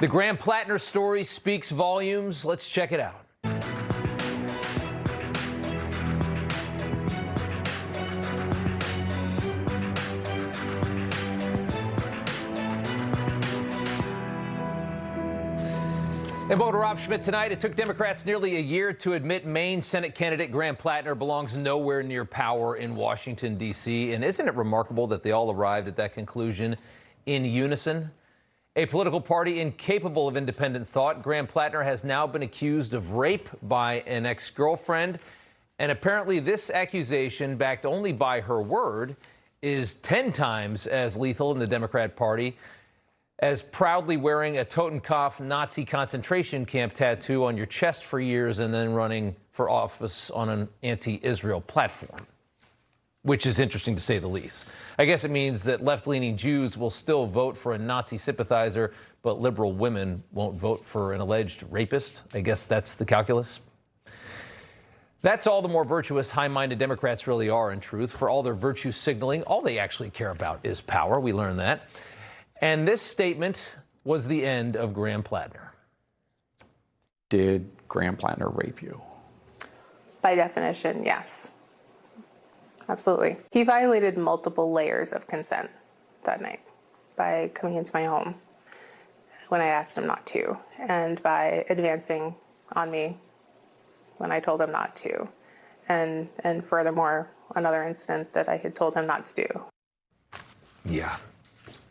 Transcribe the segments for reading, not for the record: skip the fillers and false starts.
The Graham Platner story speaks volumes. Let's check it out. And welcome to Rob Schmitt Tonight. It took Democrats nearly a year to admit Maine Senate candidate Graham Platner belongs nowhere near power in Washington, D.C. And isn't it remarkable that they all arrived at that conclusion in unison? A political party incapable of independent thought, Graham Platner has now been accused of rape by an ex-girlfriend. And apparently this accusation, backed only by her word, is 10 times as lethal in the Democrat Party as proudly wearing a Totenkopf Nazi concentration camp tattoo on your chest for years and then running for office on an anti-Israel platform, which is interesting to say the least. I guess it means that left-leaning Jews will still vote for a Nazi sympathizer, but liberal women won't vote for an alleged rapist. I guess that's the calculus. That's all the more virtuous, high-minded Democrats really are, in truth. For all their virtue signaling, all they actually care about is power. We learned that. And this statement was the end of Graham Platner. Did Graham Platner rape you? By definition, yes. Absolutely. He violated multiple layers of consent that night by coming into my home when I asked him not to, and by advancing on me when I told him not to, and furthermore, another incident that I had told him not to do. Yeah.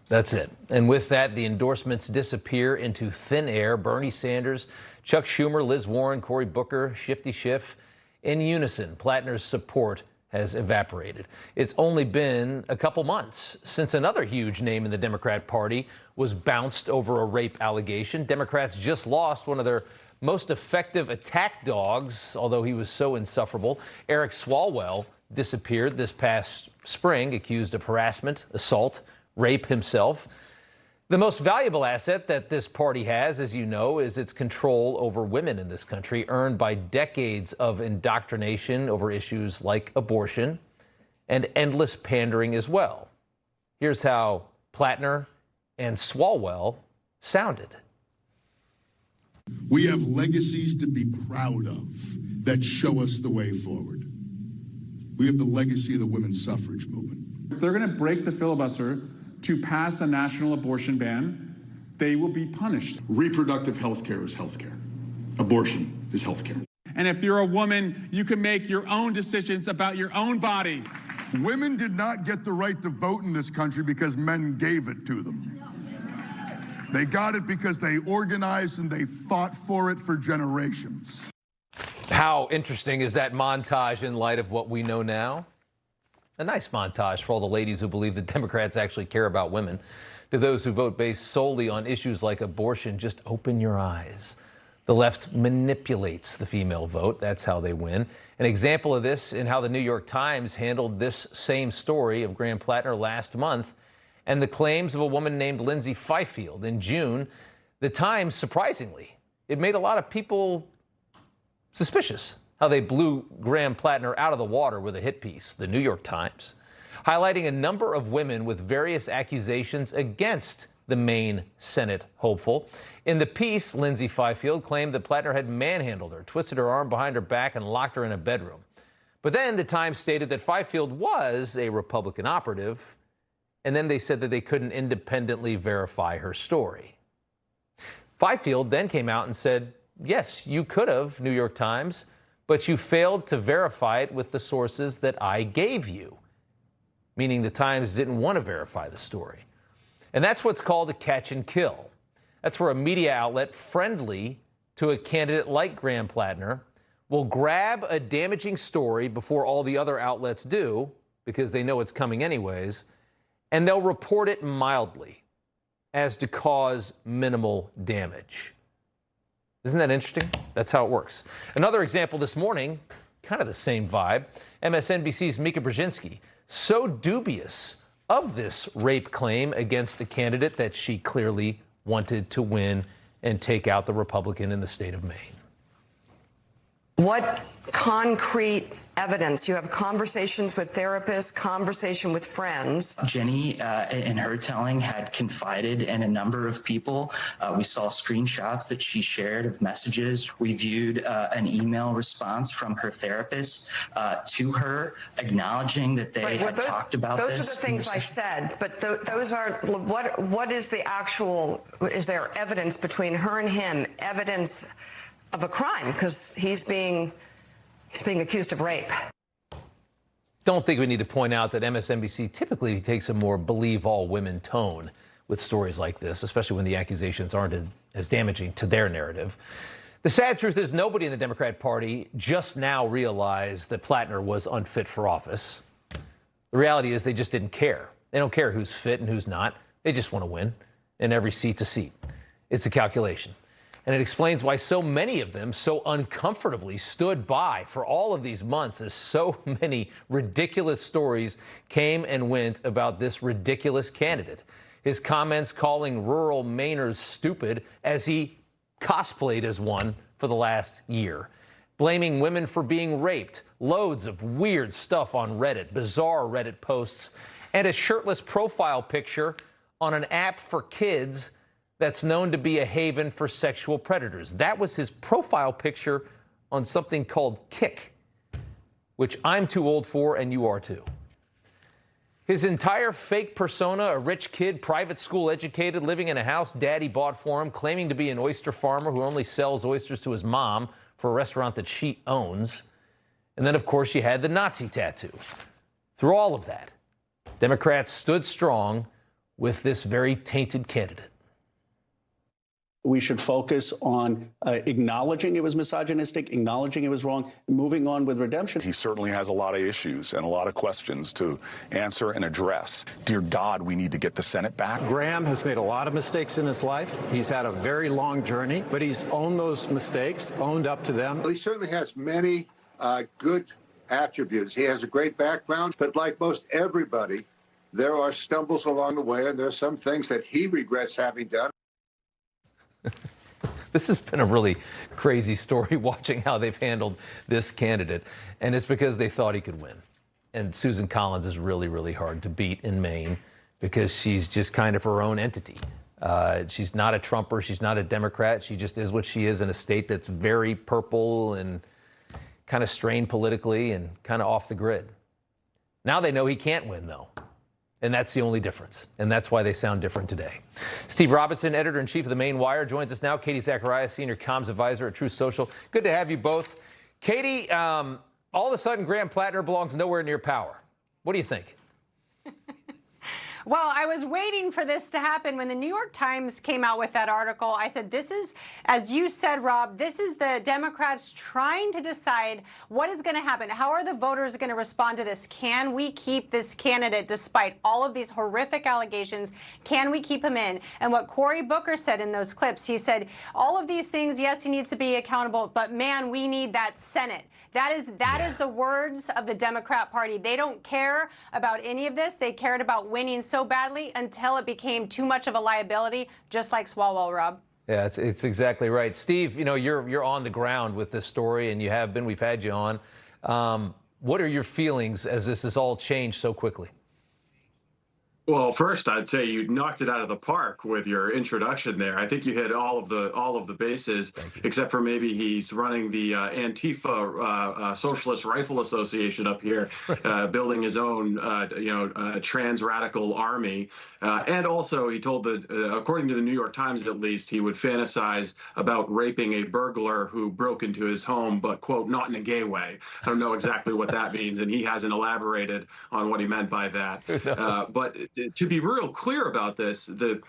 That's it. And with that, the endorsements disappear into thin air. Bernie Sanders, Chuck Schumer, Liz Warren, Cory Booker, Shifty Schiff. In unison, Platner's support has evaporated. It's only been a couple months since another huge name in the Democrat Party was bounced over a rape allegation. Democrats just lost one of their most effective attack dogs, although he was so insufferable. Eric Swalwell disappeared this past spring, accused of harassment, assault, rape himself. The most valuable asset that this party has, as you know, is its control over women in this country, earned by decades of indoctrination over issues like abortion and endless pandering as well. Here's how Platner and Swalwell sounded. We have legacies to be proud of that show us the way forward. We have the legacy of the women's suffrage movement. If they're going to break the filibuster to pass a national abortion ban, they will be punished. Reproductive health care is health care. Abortion is health care. And if you're a woman, you can make your own decisions about your own body. Women did not get the right to vote in this country because men gave it to them. They got it because they organized and they fought for it for generations. How interesting is that montage in light of what we know now? A nice montage for all the ladies who believe that Democrats actually care about women. To those who vote based solely on issues like abortion, just open your eyes. The left manipulates the female vote. That's how they win. An example of this in how the New York Times handled this same story of Graham Platner last month and the claims of a woman named Lindsay Fifield. In June, the Times, surprisingly, it made a lot of people suspicious how they blew Graham Platner out of the water with a hit piece, the New York Times, highlighting a number of women with various accusations against the Maine Senate hopeful. In the piece, Lindsay Fifield claimed that Platner had manhandled her, twisted her arm behind her back, and locked her in a bedroom. But then the Times stated that Fifield was a Republican operative, and then they said that they couldn't independently verify her story. Fifield then came out and said, yes, you could have, New York Times, but you failed to verify it with the sources that I gave you, meaning the Times didn't want to verify the story. And that's what's called a catch and kill. That's where a media outlet friendly to a candidate like Graham Platner will grab a damaging story before all the other outlets do, because they know it's coming anyways, and they'll report it mildly as to cause minimal damage. Isn't that interesting? That's how it works. Another example this morning, kind of the same vibe. MSNBC's Mika Brzezinski, so dubious of this rape claim against a candidate that she clearly wanted to win and take out the Republican in the state of Maine. What concrete evidence? You have conversations with therapists, conversation with friends. Jenny, in her telling, had confided in a number of people. We saw screenshots that she shared of messages. We viewed an email response from her therapist to her, acknowledging that they had talked about this. Those are the things I said, but those aren't. What is the actual? Is there evidence between her and him? Evidence of a crime, because he's being accused of rape. Don't think we need to point out that MSNBC typically takes a more believe all women tone with stories like this, especially when the accusations aren't as damaging to their narrative. The sad truth is nobody in the Democrat Party just now realized that Platner was unfit for office. The reality is they just didn't care. They don't care who's fit and who's not. They just want to win, and every seat's a seat. It's a calculation. And it explains why so many of them so uncomfortably stood by for all of these months as so many ridiculous stories came and went about this ridiculous candidate. His comments calling rural Mainers stupid as he cosplayed as one for the last year. Blaming women for being raped. Loads of weird stuff on Reddit, bizarre Reddit posts, and a shirtless profile picture on an app for kids that's known to be a haven for sexual predators. That was his profile picture on something called Kick, which I'm too old for and you are too. His entire fake persona, a rich kid, private school educated, living in a house daddy bought for him, claiming to be an oyster farmer who only sells oysters to his mom for a restaurant that she owns. And then, of course, she had the Nazi tattoo. Through all of that, Democrats stood strong with this very tainted candidate. We should focus on acknowledging it was misogynistic, acknowledging it was wrong, moving on with redemption. He certainly has a lot of issues and a lot of questions to answer and address. Dear God, we need to get the Senate back. Graham has made a lot of mistakes in his life. He's had a very long journey, but he's owned those mistakes, owned up to them. He certainly has many good attributes. He has a great background, but like most everybody, there are stumbles along the way, and there are some things that he regrets having done. This has been a really crazy story watching how they've handled this candidate, and it's because they thought he could win. And Susan Collins is really, really hard to beat in Maine because she's just kind of her own entity. She's not a Trumper. She's not a Democrat. She just is what she is in a state that's very purple and kind of strained politically and kind of off the grid. Now they know he can't win, though. And that's the only difference. And that's why they sound different today. Steve Robinson, editor-in-chief of the Maine Wire, joins us now. Katie Zacharia, senior comms advisor at Truth Social. Good to have you both. Katie, all of a sudden, Graham Platner belongs nowhere near power. What do you think? Well, I was waiting for this to happen. When the New York Times came out with that article, I said, this is, as you said, Rob, this is the Democrats trying to decide what is going to happen. How are the voters going to respond to this? Can we keep this candidate despite all of these horrific allegations? Can we keep him in? And what Cory Booker said in those clips, he said, all of these things, yes, he needs to be accountable, but man, we need that Senate. That is the words of the Democrat Party. They don't care about any of this. They cared about winning so badly until it became too much of a liability, just like Swalwell, Rob. Yeah, it's exactly right. Steve, you know, you're on the ground with this story, and you have been. We've had you on. What are your feelings as this has all changed so quickly? Well, first, I'd say you knocked it out of the park with your introduction there. I think you hit all of the bases, except for maybe he's running the Antifa Socialist Rifle Association up here, building his own, trans radical army. And also, he told according to the New York Times, at least, he would fantasize about raping a burglar who broke into his home, but, quote, not in a gay way. I don't know exactly what that means, and he hasn't elaborated on what he meant by that. But to be real clear about this, the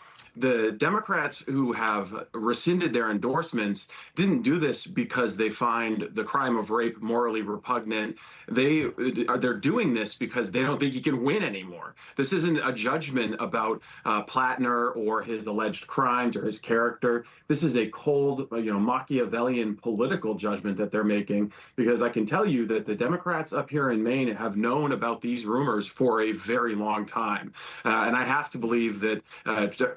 Democrats who have rescinded their endorsements didn't do this because they find the crime of rape morally repugnant. They're doing this because they don't think he can win anymore. This isn't a judgment about Platner or his alleged crimes or his character. This is a cold, Machiavellian political judgment that they're making, because I can tell you that the Democrats up here in Maine have known about these rumors for a very long time. And I have to believe that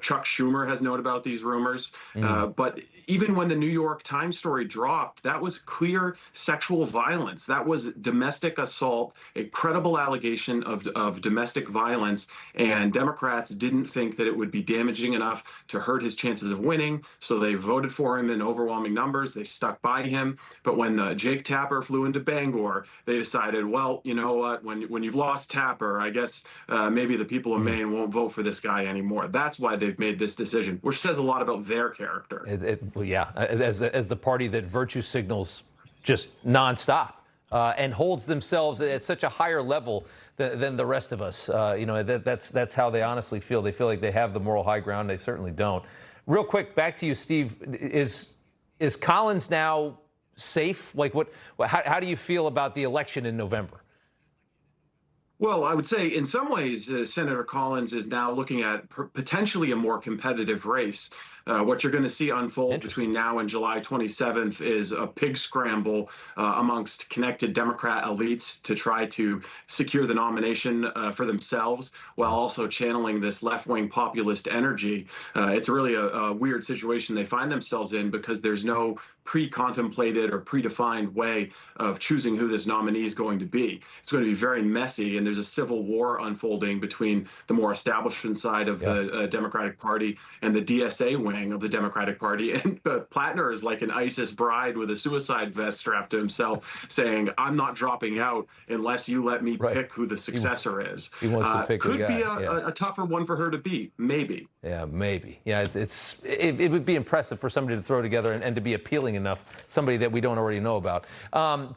Chuck Chuck Schumer has known about these rumors. But even when the New York Times story dropped, that was clear sexual violence. That was domestic assault, a credible allegation of domestic violence. And Democrats didn't think that it would be damaging enough to hurt his chances of winning. So they voted for him in overwhelming numbers. They stuck by him. But when Jake Tapper flew into Bangor, they decided, well, you know what, when you've lost Tapper, I guess maybe the people of Maine won't vote for this guy anymore. That's why they've made this decision, which says a lot about their character. As the party that virtue signals just nonstop and holds themselves at such a higher level than the rest of us. That's how they honestly feel. They feel like they have the moral high ground. They certainly don't. Real quick, back to you, Steve. Is Collins now safe? Like, how do you feel about the election in November? Well, I would say in some ways, Senator Collins is now looking at potentially a more competitive race. What you're going to see unfold between now and July 27th is a pig scramble amongst connected Democrat elites to try to secure the nomination for themselves while also channeling this left-wing populist energy. It's really a weird situation they find themselves in because there's no pre-contemplated or predefined way of choosing who this nominee is going to be. It's going to be very messy, and there's a civil war unfolding between the more establishment side of the Democratic Party and the DSA wing of the Democratic Party. And Platner is like an ISIS bride with a suicide vest strapped to himself saying, I'm not dropping out unless you let me pick who the successor is. He wants to pick Could a guy. be a tougher one for her to beat, maybe. Yeah, maybe. Yeah, it would be impressive for somebody to throw together and to be appealing enough, somebody that we don't already know about.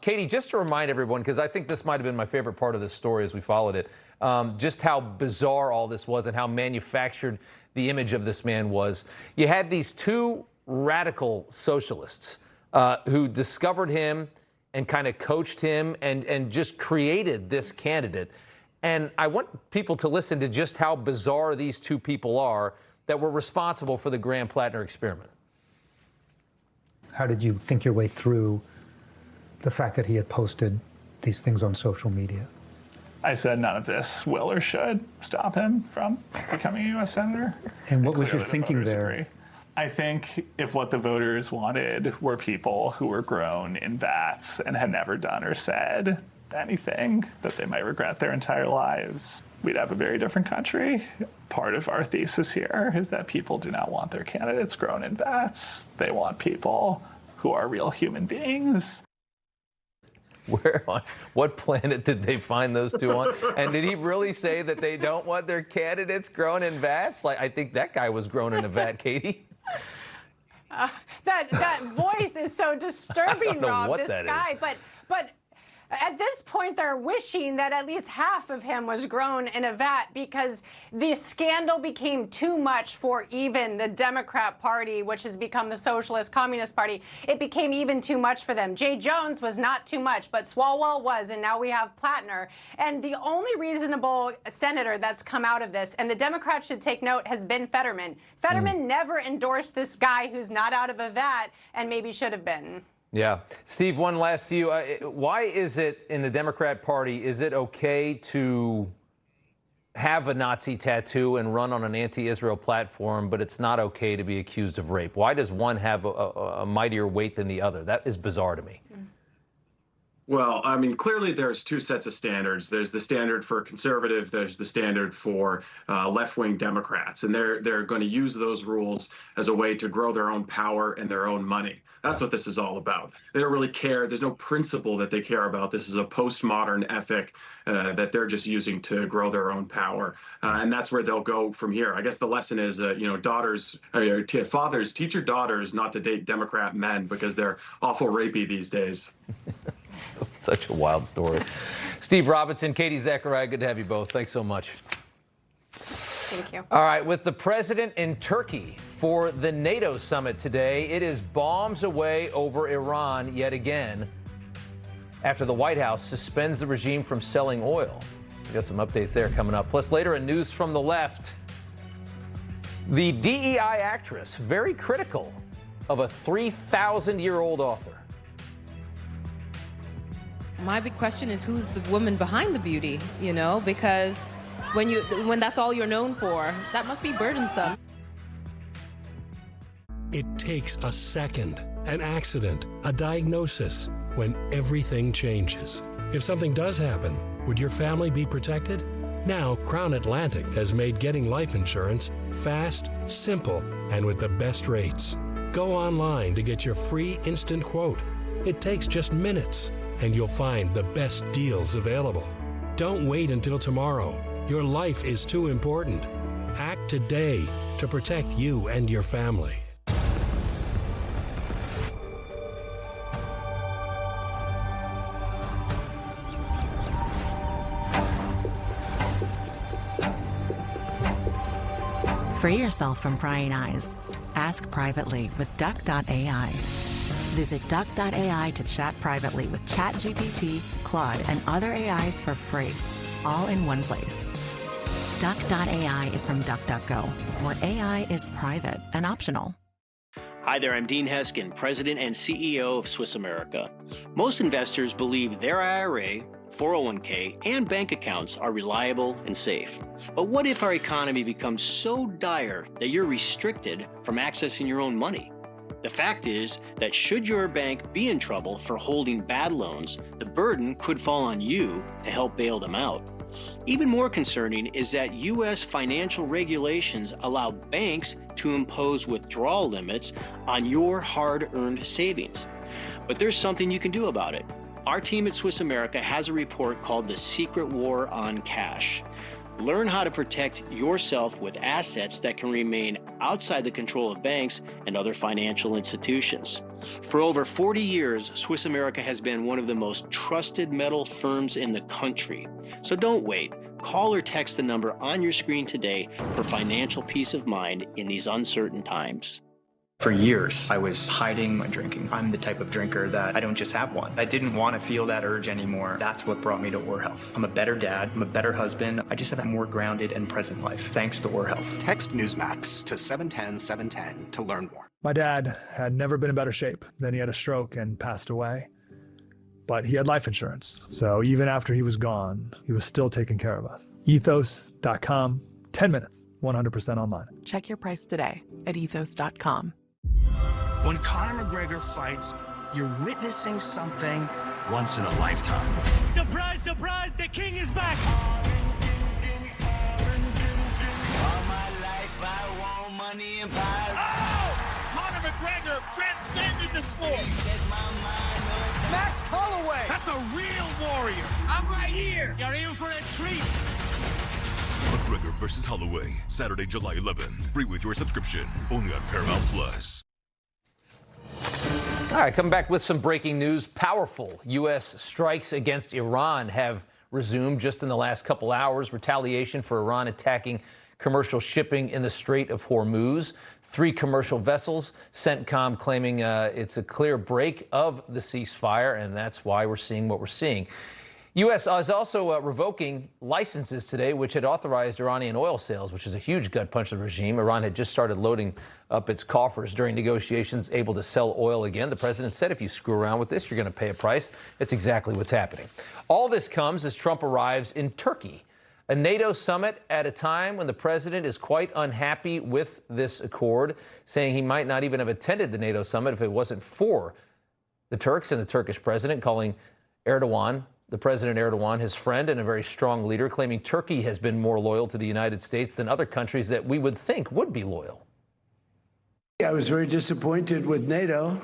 Katie, just to remind everyone, because I think this might have been my favorite part of this story as we followed it, just how bizarre all this was and how manufactured the image of this man was. You had these two radical socialists who discovered him and kind of coached him and just created this candidate. And I want people to listen to just how bizarre these two people are that were responsible for the Graham-Platner experiment. How did you think your way through the fact that he had posted these things on social media? I said none of this will or should stop him from becoming a U.S. Senator. And what was your thinking there? Agree. I think if what the voters wanted were people who were grown in vats and had never done or said anything that they might regret their entire lives, we'd have a very different country. Part of our thesis here is that people do not want their candidates grown in vats. They want people who are real human beings. What planet did they find those two on? And did he really say that they don't want their candidates grown in vats? Like, I think that guy was grown in a vat, Katie. That voice is so disturbing, Rob. What this that guy, is. but at this point, they're wishing that at least half of him was grown in a vat because the scandal became too much for even the Democrat Party, which has become the Socialist Communist Party. It became even too much for them. Jay Jones was not too much, but Swalwell was, and now we have Platner. And the only reasonable senator that's come out of this, and the Democrats should take note, has been Fetterman. Fetterman never endorsed this guy who's not out of a vat and maybe should have been. Yeah. Steve, one last to you. Why is it in the Democrat Party, is it okay to have a Nazi tattoo and run on an anti-Israel platform, but it's not okay to be accused of rape? Why does one have a mightier weight than the other? That is bizarre to me. Well, I mean, clearly there's two sets of standards. There's the standard for conservative. There's the standard for left-wing Democrats. And they're going to use those rules as a way to grow their own power and their own money. That's what this is all about. They don't really care. There's no principle that they care about. This is a postmodern ethic that they're just using to grow their own power. And that's where they'll go from here. I guess the lesson is, fathers, teach your daughters not to date Democrat men because they're awful rapey these days. Such a wild story. Steve Robinson, Katie Zacharia, good to have you both. Thanks so much. Thank you. All right, with the president in Turkey for the NATO summit today, it is bombs away over Iran yet again after the White House suspends the regime from selling oil. We got some updates there coming up. Plus later, in news from the left, the DEI actress very critical of a 3,000-year-old author. My big question is who's the woman behind the beauty, because when that's all you're known for, that must be burdensome. It takes a second, an accident, a diagnosis, when everything changes. If something does happen, would your family be protected? Now, Crown Atlantic has made getting life insurance fast, simple, and with the best rates. Go online to get your free instant quote. It takes just minutes, and you'll find the best deals available. Don't wait until tomorrow. Your life is too important. Act today to protect you and your family. Free yourself from prying eyes. Ask privately with Duck.ai. Visit Duck.ai to chat privately with ChatGPT, Claude, and other AIs for free, all in one place. Duck.ai is from DuckDuckGo, where AI is private and optional. Hi there, I'm Dean Heskin, President and CEO of Swiss America. Most investors believe their IRA, 401k, and bank accounts are reliable and safe. But what if our economy becomes so dire that you're restricted from accessing your own money? The fact is that should your bank be in trouble for holding bad loans, the burden could fall on you to help bail them out. Even more concerning is that U.S. financial regulations allow banks to impose withdrawal limits on your hard-earned savings. But there's something you can do about it. Our team at Swiss America has a report called The Secret War on Cash. Learn how to protect yourself with assets that can remain outside the control of banks and other financial institutions. For over 40 years, Swiss America has been one of the most trusted metal firms in the country. So don't wait. Call or text the number on your screen today for financial peace of mind in these uncertain times. For years, I was hiding my drinking. I'm the type of drinker that I don't just have one. I didn't want to feel that urge anymore. That's what brought me to Oar Health. I'm a better dad. I'm a better husband. I just have a more grounded and present life, thanks to Oar Health. Text Newsmax to 710-710 to learn more. My dad had never been in better shape. Then he had a stroke and passed away. But he had life insurance. So even after he was gone, he was still taking care of us. Ethos.com, 10 minutes, 100% online. Check your price today at ethos.com. When Conor McGregor fights, you're witnessing something once in a lifetime. Surprise, surprise, the king is back! All my life I want money and power. Oh! Conor McGregor transcended the sport! Max Holloway! That's a real warrior! I'm right here! You're in for a treat! McGregor versus Holloway, Saturday, July 11th. Free with your subscription, only on Paramount Plus. All right, coming back with some breaking news. Powerful U.S. strikes against Iran have resumed just in the last couple hours. Retaliation for Iran attacking commercial shipping in the Strait of Hormuz. 3 commercial vessels, CENTCOM claiming it's a clear break of the ceasefire, and that's why we're seeing what we're seeing. U.S. is also revoking licenses today, which had authorized Iranian oil sales, which is a huge gut punch to the regime. Iran had just started loading up its coffers during negotiations, able to sell oil again. The president said, if you screw around with this, you're going to pay a price. It's exactly what's happening. All this comes as Trump arrives in Turkey, a NATO summit at a time when the president is quite unhappy with this accord, saying he might not even have attended the NATO summit if it wasn't for the Turks and the Turkish president, calling the President Erdogan, his friend and a very strong leader, claiming Turkey has been more loyal to the United States than other countries that we would think would be loyal. I was very disappointed with NATO.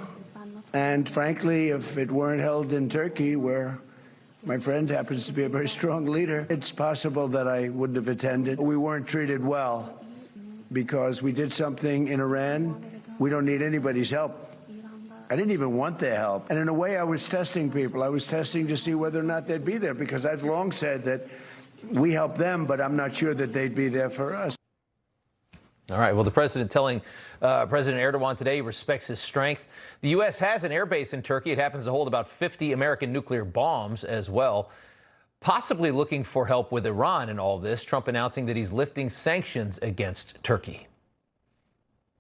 And frankly, if it weren't held in Turkey, where my friend happens to be a very strong leader, it's possible that I wouldn't have attended. We weren't treated well because we did something in Iran. We don't need anybody's help. I didn't even want their help. And in a way, I was testing people. I was testing to see whether or not they'd be there, because I've long said that we help them, but I'm not sure that they'd be there for us. All right. Well, the president telling President Erdogan today he respects his strength. The U.S. has an air base in Turkey. It happens to hold about 50 American nuclear bombs as well, possibly looking for help with Iran in all this. Trump announcing that he's lifting sanctions against Turkey.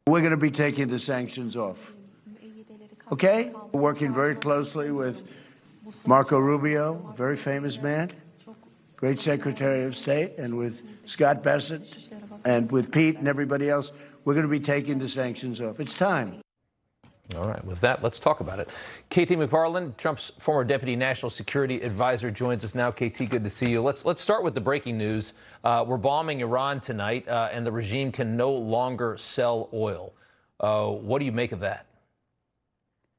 We're going to be taking the sanctions off. Okay? We're working very closely with Marco Rubio, a very famous man, great Secretary of State, and with Scott Bessent, and with Pete and everybody else. we're going to be taking the sanctions off. It's time. All right, with that, let's talk about it. Katie McFarland, Trump's former deputy national security advisor, joins us now. KT, good to see you. Let's start with the breaking news. We're bombing Iran tonight, and the regime can no longer sell oil. What do you make of that?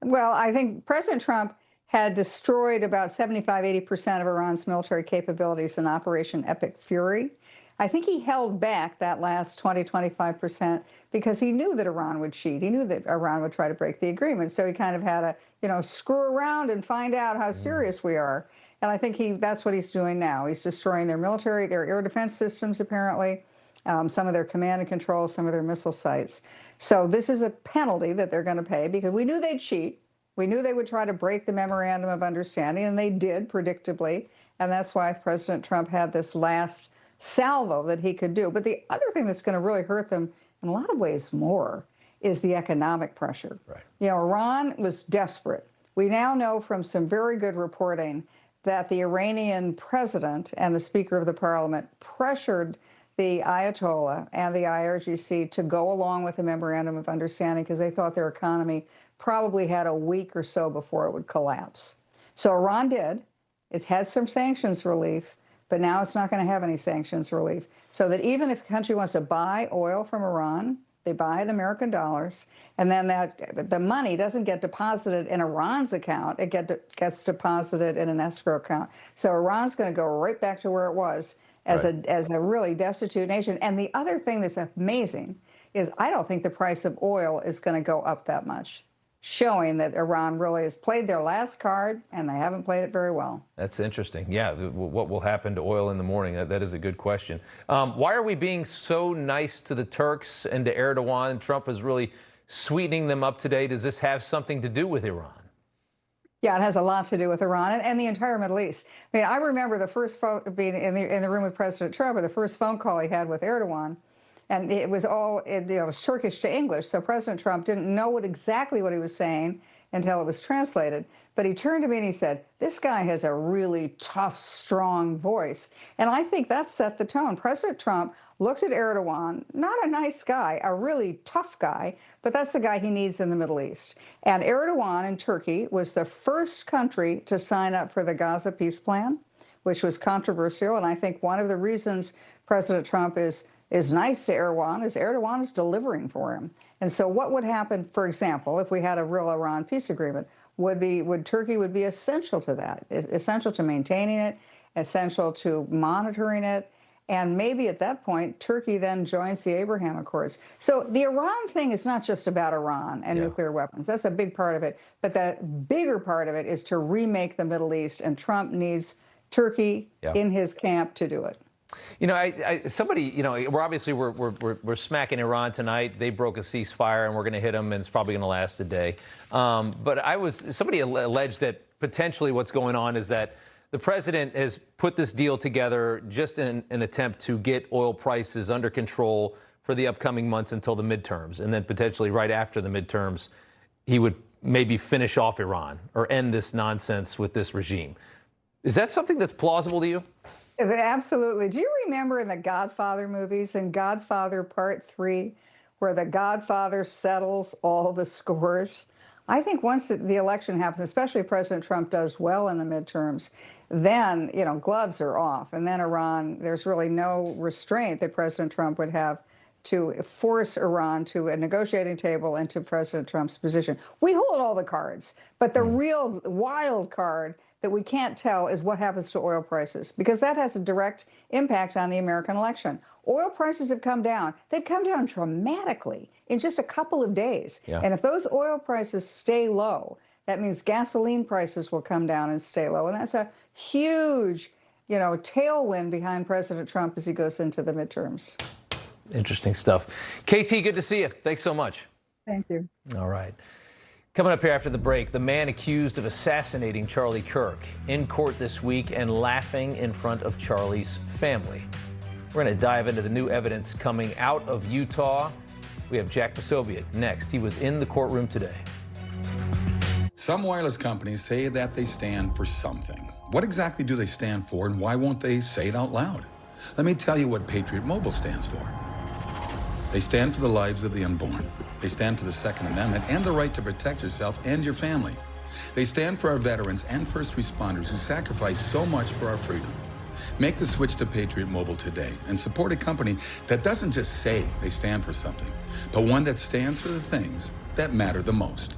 Well, I think President Trump had destroyed about 75–80% of Iran's military capabilities in Operation Epic Fury. I think he held back that last 20–25% because he knew that Iran would cheat. He knew that Iran would try to break the agreement. So he kind of had to, screw around and find out how serious we are. And I think that's what he's doing now. He's destroying their military, their air defense systems, apparently, some of their command and control, some of their missile sites. So this is a penalty that they're going to pay because we knew they'd cheat. We knew they would try to break the memorandum of understanding, and they did, predictably. And that's why President Trump had this last salvo that he could do. But the other thing that's going to really hurt them in a lot of ways more is the economic pressure. Right. Iran was desperate. We now know from some very good reporting that the Iranian president and the Speaker of the Parliament pressured the Ayatollah and the IRGC to go along with the memorandum of understanding because they thought their economy probably had a week or so before it would collapse. So Iran did. It had some sanctions relief, but now it's not going to have any sanctions relief. So that even if a country wants to buy oil from Iran, they buy it in American dollars, and then the money doesn't get deposited in Iran's account. It gets deposited in an escrow account. So Iran's going to go right back to where it was as a really destitute nation. And the other thing that's amazing is I don't think the price of oil is going to go up that much, showing that Iran really has played their last card, and they haven't played it very well. That's interesting. Yeah, what will happen to oil in the morning? That is a good question. Why are we being so nice to the Turks and to Erdogan? Trump is really sweetening them up today. Does this have something to do with Iran? Yeah, it has a lot to do with Iran and the entire Middle East. I mean, I remember the first being in the room with President Trump, or the first phone call he had with Erdogan. And it was all, it was Turkish to English, so President Trump didn't know exactly what he was saying until it was translated. But he turned to me and he said, this guy has a really tough, strong voice. And I think that set the tone. President Trump looked at Erdogan, not a nice guy, a really tough guy, but that's the guy he needs in the Middle East. And Erdogan in Turkey was the first country to sign up for the Gaza peace plan, which was controversial. And I think one of the reasons President Trump is nice to Erdogan is delivering for him. And so what would happen, for example, if we had a real Iran peace agreement? Turkey would be essential to that, essential to maintaining it, essential to monitoring it. And maybe at that point, Turkey then joins the Abraham Accords. So the Iran thing is not just about Iran and nuclear weapons. That's a big part of it. But the bigger part of it is to remake the Middle East. And Trump needs Turkey in his camp to do it. We're obviously we're smacking Iran tonight. They broke a ceasefire, and we're going to hit them, and it's probably going to last a day. But somebody alleged that potentially what's going on is that the president has put this deal together just in an attempt to get oil prices under control for the upcoming months until the midterms, and then potentially right after the midterms, he would maybe finish off Iran or end this nonsense with this regime. Is that something that's plausible to you? Absolutely. Do you remember in the Godfather movies, in Godfather Part 3, where the Godfather settles all the scores? I think once the election happens, especially if President Trump does well in the midterms, then, gloves are off. And then Iran, there's really no restraint that President Trump would have to force Iran to a negotiating table and to President Trump's position. We hold all the cards, but the real wild card that we can't tell is what happens to oil prices, because that has a direct impact on the American election. Oil prices have come down. They've come down dramatically in just a couple of days. Yeah. And if those oil prices stay low, that means gasoline prices will come down and stay low. And that's a huge, tailwind behind President Trump as he goes into the midterms. Interesting stuff. KT, good to see you. Thanks so much. Thank you. All right. Coming up here after the break, the man accused of assassinating Charlie Kirk in court this week and laughing in front of Charlie's family. We're going to dive into the new evidence coming out of Utah. We have Jack Posobiec next. He was in the courtroom today. Some wireless companies say that they stand for something. What exactly do they stand for, and why won't they say it out loud? Let me tell you what Patriot Mobile stands for. They stand for the lives of the unborn. They stand for the Second Amendment and the right to protect yourself and your family. They stand for our veterans and first responders who sacrifice so much for our freedom. Make the switch to Patriot Mobile today and support a company that doesn't just say they stand for something, but one that stands for the things that matter the most.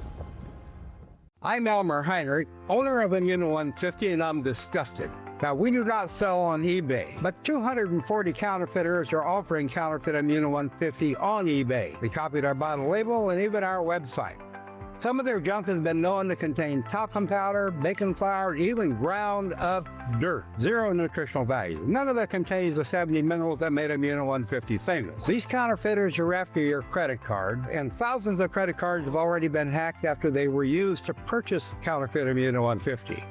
I'm Elmer Heinrich, owner of a Unit 150, and I'm disgusted. Now, we do not sell on eBay, but 240 counterfeiters are offering counterfeit Immuno 150 on eBay. We copied our bottle label and even our website. Some of their junk has been known to contain talcum powder, baking flour, even ground up dirt. Zero nutritional value. None of it contains the 70 minerals that made Immuno 150 famous. These counterfeiters are after your credit card, and thousands of credit cards have already been hacked after they were used to purchase counterfeit Immuno 150.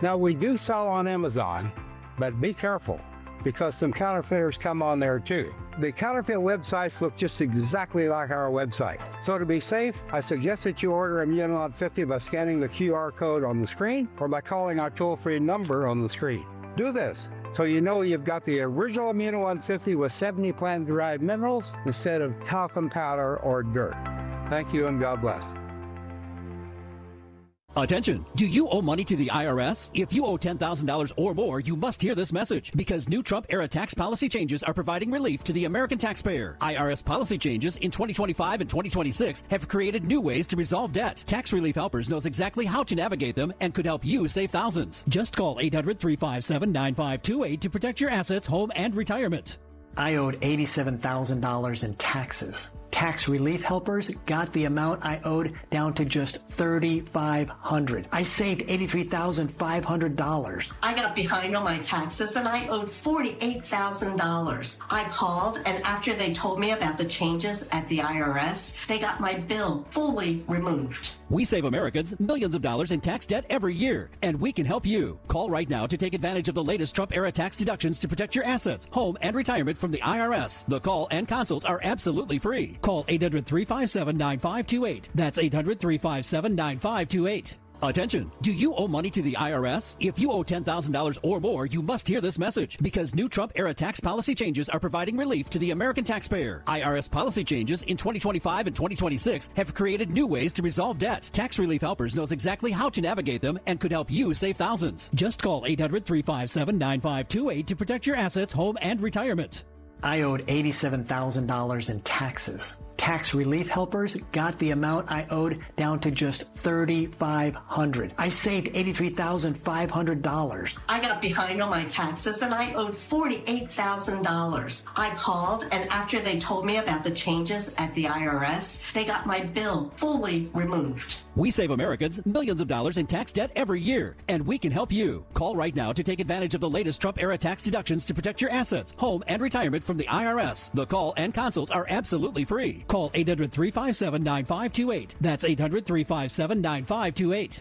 Now, we do sell on Amazon, but be careful, because some counterfeiters come on there too. The counterfeit websites look just exactly like our website. So to be safe, I suggest that you order Immuno 150 by scanning the QR code on the screen or by calling our toll-free number on the screen. Do this so you know you've got the original Immuno 150 with 70 plant-derived minerals instead of talcum powder or dirt. Thank you and God bless. Attention! Do you owe money to the IRS? If you owe $10,000 or more, you must hear this message, because new Trump-era tax policy changes are providing relief to the American taxpayer. IRS policy changes in 2025 and 2026 have created new ways to resolve debt. Tax Relief Helpers knows exactly how to navigate them and could help you save thousands. Just call 800-357-9528 to protect your assets, home, and retirement. I owed $87,000 in taxes. Tax Relief Helpers got the amount I owed down to just $3,500. I saved $83,500. I got behind on my taxes and I owed $48,000. I called, and after they told me about the changes at the IRS, they got my bill fully removed. We save Americans millions of dollars in tax debt every year, and we can help you. Call right now to take advantage of the latest Trump-era tax deductions to protect your assets, home, and retirement from the IRS. The call and consult are absolutely free. Call 800-357-9528. That's 800-357-9528. Attention! Do you owe money to the IRS? If you owe $10,000 or more, you must hear this message, because new Trump-era tax policy changes are providing relief to the American taxpayer. IRS policy changes in 2025 and 2026 have created new ways to resolve debt. Tax Relief Helpers knows exactly how to navigate them and could help you save thousands. Just call 800-357-9528 to protect your assets, home, and retirement. I owed $87,000 in taxes. Tax Relief Helpers got the amount I owed down to just $3,500. I saved $83,500. I got behind on my taxes and I owed $48,000. I called, and after they told me about the changes at the IRS, they got my bill fully removed. We save Americans millions of dollars in tax debt every year, and we can help you. Call right now to take advantage of the latest Trump-era tax deductions to protect your assets, home, and retirement from the IRS. The call and consult are absolutely free. Call 800-357-9528. That's 800-357-9528.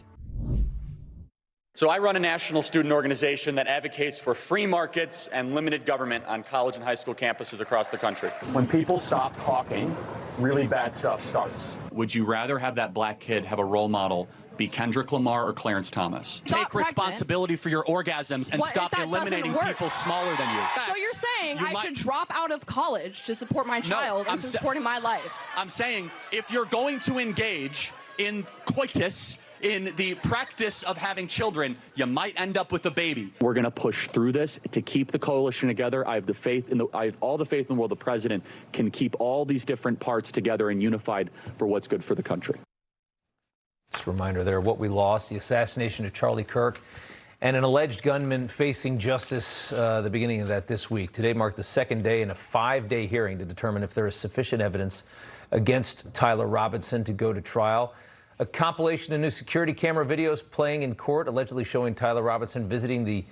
So I run a national student organization that advocates for free markets and limited government on college and high school campuses across the country. When people stop talking, really bad stuff starts. Would you rather have that black kid have a role model be Kendrick Lamar or Clarence Thomas? Take responsibility for your orgasms and stop eliminating people smaller than you. So you're saying I should drop out of college to support my child and supporting my life? I'm saying if you're going to engage in coitus, in the practice of having children, you might end up with a baby. We're going to push through this to keep the coalition together. I have all the faith in the world the president can keep all these different parts together and unified for what's good for the country. Just a reminder there of what we lost, the assassination of Charlie Kirk and an alleged gunman facing justice, the beginning of that this week. Today marked the second day in a 5-day hearing to determine if there is sufficient evidence against Tyler Robinson to go to trial. A compilation of new security camera videos playing in court, allegedly showing Tyler Robinson visiting the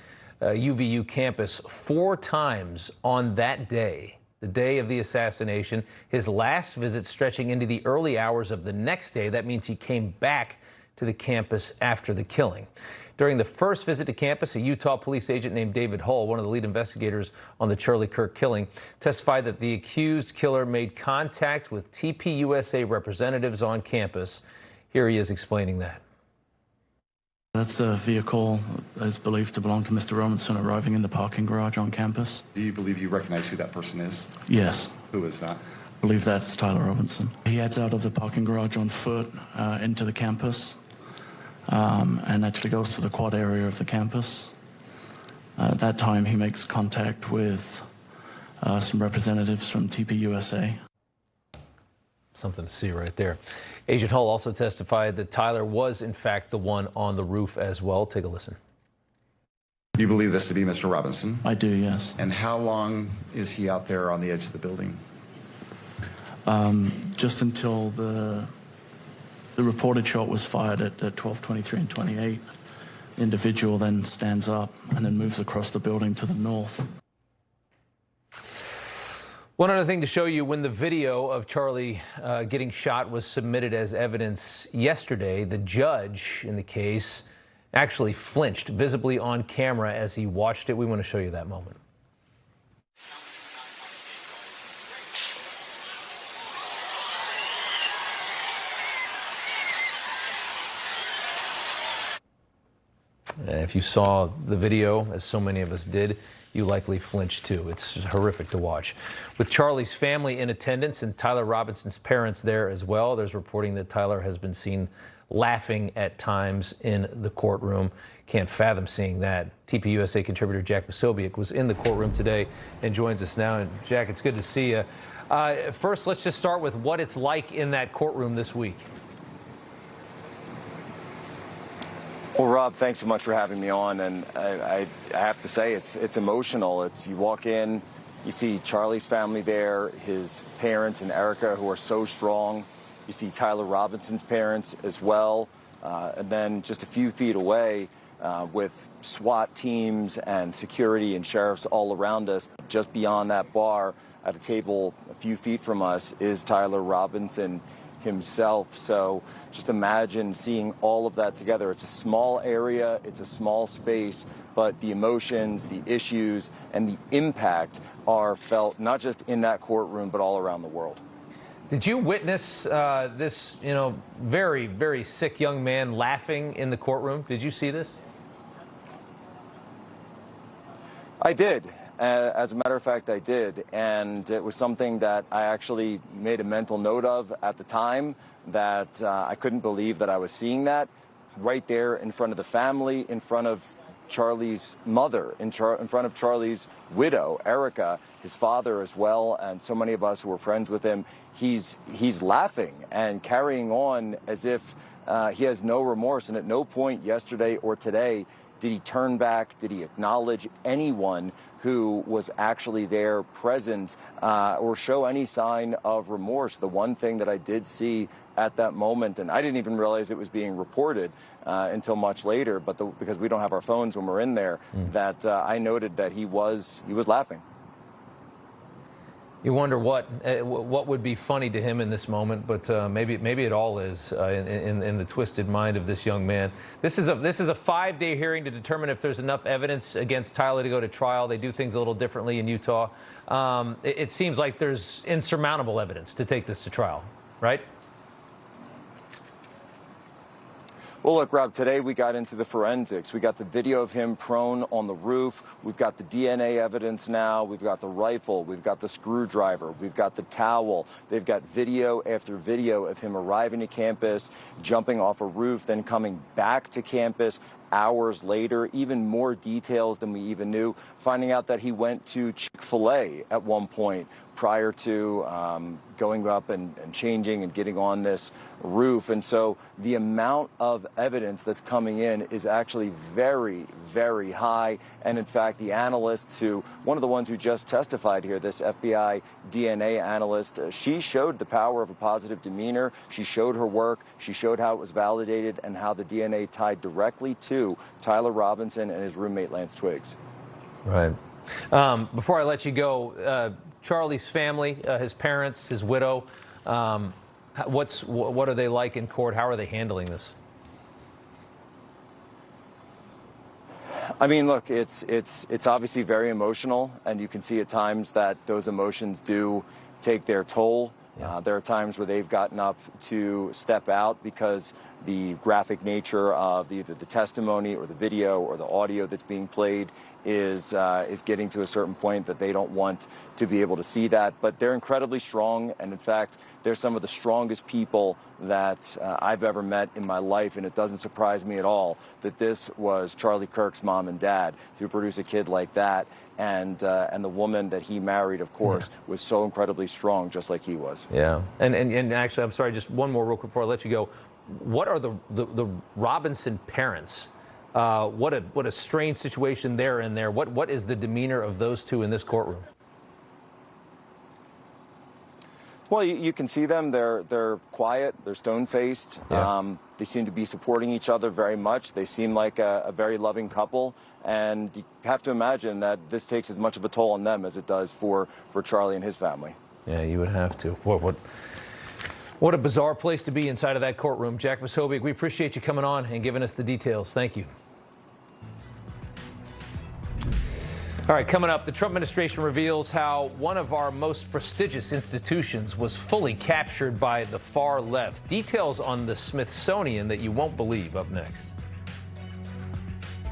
UVU campus 4 times on that day, the day of the assassination. His last visit stretching into the early hours of the next day. That means he came back to the campus after the killing. During the first visit to campus, a Utah police agent named David Hull, one of the lead investigators on the Charlie Kirk killing, testified that the accused killer made contact with TPUSA representatives on campus. Here he is explaining that. That's the vehicle that is believed to belong to Mr. Robinson arriving in the parking garage on campus. Do you believe you recognize who that person is? Yes. Who is that? I believe that's Tyler Robinson. He heads out of the parking garage on foot into the campus and actually goes to the quad area of the campus. At that time, he makes contact with some representatives from TPUSA. Something to see right there. Agent Hull also testified that Tyler was, in fact, the one on the roof as well. Take a listen. You believe this to be Mr. Robinson? I do, yes. And how long is he out there on the edge of the building? Just until the reported shot was fired at 12:23 and 28. The individual then stands up and then moves across the building to the north. One other thing to show you, when the video of Charlie getting shot was submitted as evidence yesterday, the judge in the case actually flinched visibly on camera as he watched it. We want to show you that moment. If you saw the video, as so many of us did, you likely flinched too. It's just horrific to watch. With Charlie's family in attendance and Tyler Robinson's parents there as well, there's reporting that Tyler has been seen laughing at times in the courtroom. Can't fathom seeing that. TPUSA contributor Jack Posobiec was in the courtroom today and joins us now. And Jack, it's good to see you. First, let's just start with what it's like in that courtroom this week. Well, Rob, thanks so much for having me on. And I have to say, it's emotional. You walk in, you see Charlie's family there, his parents and Erica, who are so strong. You see Tyler Robinson's parents as well. And then just a few feet away with SWAT teams and security and sheriffs all around us. Just beyond that bar at a table a few feet from us is Tyler Robinson himself. So just imagine seeing all of that together. It's a small area, it's a small space, but the emotions, the issues, and the impact are felt not just in that courtroom, but all around the world. Did you witness this, very, very sick young man laughing in the courtroom? Did you see this? I did. As a matter of fact, I did. And it was something that I actually made a mental note of at the time, that I couldn't believe that I was seeing that right there in front of the family, in front of Charlie's mother, in front of Charlie's widow, Erica, his father as well, and so many of us who were friends with him. He's laughing and carrying on as if he has no remorse. And at no point yesterday or today did he turn back, did he acknowledge anyone who was actually there present or show any sign of remorse. The one thing that I did see at that moment, and I didn't even realize it was being reported until much later, but because we don't have our phones when we're in there, that I noted that he was laughing. You wonder what would be funny to him in this moment, but maybe it all is in the twisted mind of this young man. This is a 5-day hearing to determine if there's enough evidence against Tyler to go to trial. They do things a little differently in Utah. It seems like there's insurmountable evidence to take this to trial, right? Well, look, Rob, today we got into the forensics. We got the video of him prone on the roof. We've got the DNA evidence now. We've got the rifle. We've got the screwdriver. We've got the towel. They've got video after video of him arriving to campus, jumping off a roof, then coming back to campus hours later. Even more details than we even knew, finding out that he went to Chick-fil-A at one point prior to going up and changing and getting on this roof. And so the amount of evidence that's coming in is actually very, very high. And in fact, the analysts one of the ones who just testified here, this FBI DNA analyst, she showed the power of a positive demeanor. She showed her work. She showed how it was validated and how the DNA tied directly to Tyler Robinson and his roommate, Lance Twiggs. Right. Before I let you go, Charlie's family, his parents, his widow, what are they like in court? How are they handling this? I mean, look, it's obviously very emotional, and you can see at times that those emotions do take their toll. There are times where they've gotten up to step out because the graphic nature of either the testimony or the video or the audio that's being played is getting to a certain point that they don't want to be able to see that. But they're incredibly strong, and in fact, they're some of the strongest people that I've ever met in my life, and it doesn't surprise me at all that this was Charlie Kirk's mom and dad. To produce a kid like that, and the woman that he married, of course, was so incredibly strong, just like he was. Yeah, and actually, I'm sorry, just one more real quick before I let you go. What are the Robinson parents? What a strange situation they're in there. What is the demeanor of those two in this courtroom? Well, you can see them. They're quiet. They're stone-faced. Yeah. They seem to be supporting each other very much. They seem like a very loving couple. And you have to imagine that this takes as much of a toll on them as it does for Charlie and his family. Yeah, you would have to. What a bizarre place to be inside of that courtroom. Jack Posobiec, we appreciate you coming on and giving us the details. Thank you. All right, coming up, the Trump administration reveals how one of our most prestigious institutions was fully captured by the far left. Details on the Smithsonian that you won't believe up next.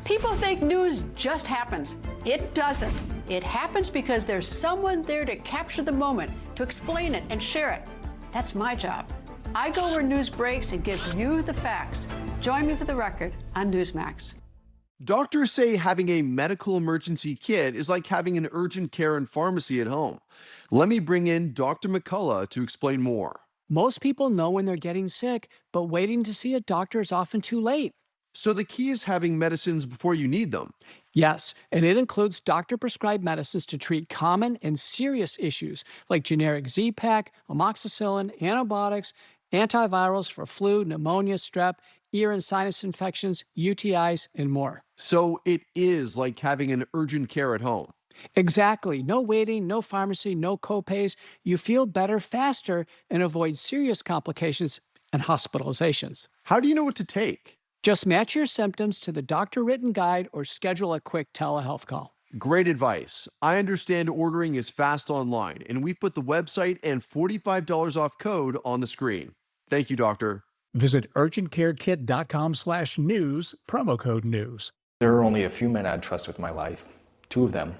People think news just happens. It doesn't. It happens because there's someone there to capture the moment, to explain it and share it. That's my job. I go where news breaks and give you the facts. Join me for The Record on Newsmax. Doctors say having a medical emergency kit is like having an urgent care and pharmacy at home. Let me bring in Dr. McCullough to explain more. Most people know when they're getting sick, but waiting to see a doctor is often too late. So the key is having medicines before you need them. Yes, and it includes doctor-prescribed medicines to treat common and serious issues like generic Z-Pak, amoxicillin, antibiotics, antivirals for flu, pneumonia, strep, ear and sinus infections, UTIs, and more. So it is like having an urgent care at home. Exactly. No waiting, no pharmacy, no copays. You feel better faster and avoid serious complications and hospitalizations. How do you know what to take? Just match your symptoms to the doctor-written guide or schedule a quick telehealth call. Great advice. I understand ordering is fast online, and we've put the website and $45 off code on the screen. Thank you, doctor. Visit urgentcarekit.com/news, promo code news. There are only a few men I'd trust with my life. Two of them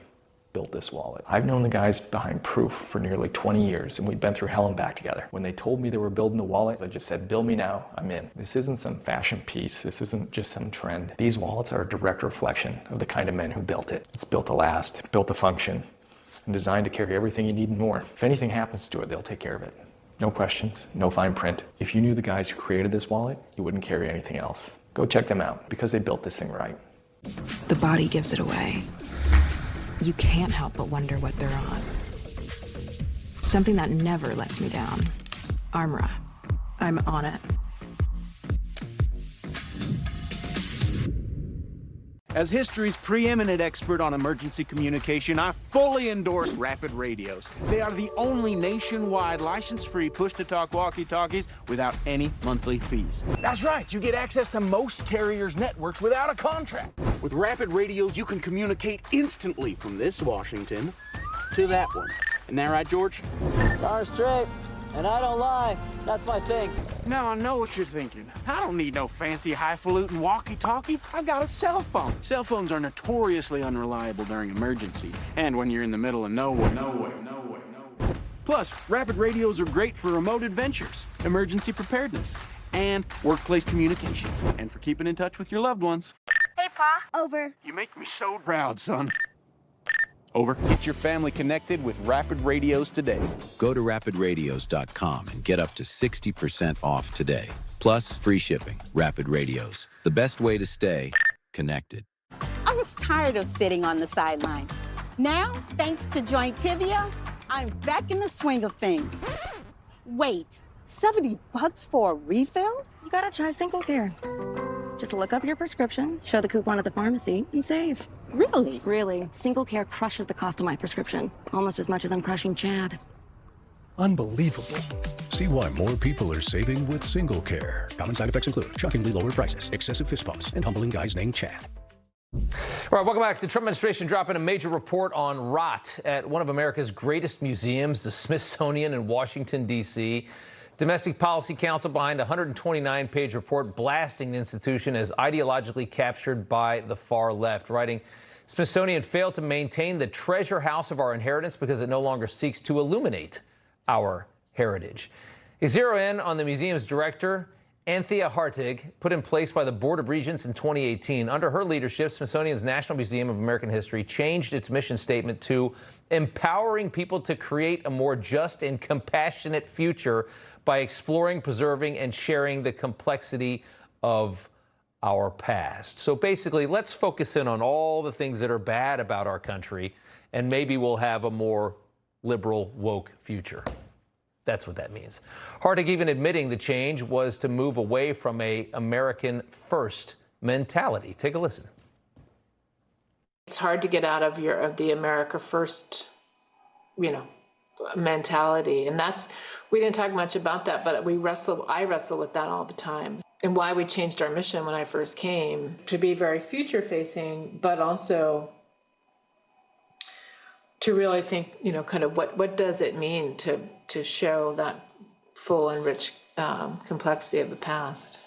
built this wallet. I've known the guys behind Proof for nearly 20 years, and we've been through hell and back together. When they told me they were building the wallet, I just said, bill me now, I'm in. This isn't some fashion piece. This isn't just some trend. These wallets are a direct reflection of the kind of men who built it. It's built to last, built to function, and designed to carry everything you need and more. If anything happens to it, they'll take care of it. No questions, no fine print. If you knew the guys who created this wallet, you wouldn't carry anything else. Go check them out, because they built this thing right. The body gives it away. You can't help but wonder what they're on. Something that never lets me down. Armra. I'm on it. As history's preeminent expert on emergency communication, I fully endorse Rapid Radios. They are the only nationwide license-free push-to-talk walkie-talkies without any monthly fees. That's right, you get access to most carriers' networks without a contract. With Rapid Radios, you can communicate instantly from this Washington to that one. Isn't that right, George? Darn straight. And I don't lie. That's my thing. Now I know what you're thinking. I don't need no fancy highfalutin walkie-talkie. I've got a cell phone. Cell phones are notoriously unreliable during emergencies and when you're in the middle of nowhere. Plus, Rapid Radios are great for remote adventures, emergency preparedness, and workplace communications, and for keeping in touch with your loved ones. Hey, Pa. Over. You make me so proud, son. Over. Get your family connected with Rapid Radios today. Go to rapidradios.com and get up to 60% off today. Plus, free shipping. Rapid Radios, the best way to stay connected. I was tired of sitting on the sidelines. Now, thanks to Jointivia, I'm back in the swing of things. Wait, $70 for a refill? You gotta try Single Care. Just look up your prescription, show the coupon at the pharmacy, and save. Really? Really. Single Care crushes the cost of my prescription, almost as much as I'm crushing Chad. Unbelievable. See why more people are saving with Single Care. Common side effects include shockingly lower prices, excessive fist bumps, and humbling guys named Chad. All right, welcome back. The Trump administration dropping a major report on rot at one of America's greatest museums, the Smithsonian in Washington, D.C. Domestic Policy Council behind a 129-page report blasting the institution as ideologically captured by the far left, writing, Smithsonian failed to maintain the treasure house of our inheritance because it no longer seeks to illuminate our heritage. They zero in on the museum's director, Anthea Hartig, put in place by the Board of Regents in 2018. Under her leadership, Smithsonian's National Museum of American History changed its mission statement to empowering people to create a more just and compassionate future by exploring, preserving, and sharing the complexity of our past. So basically, let's focus in on all the things that are bad about our country, and maybe we'll have a more liberal, woke future. That's what that means. Hartig even admitting the change was to move away from a American first mentality. Take a listen. It's hard to get out of the America first, mentality. And we didn't talk much about that, but I wrestle with that all the time. And why we changed our mission when I first came, to be very future facing, but also to really think, kind of what does it mean to show that full and rich complexity of the past.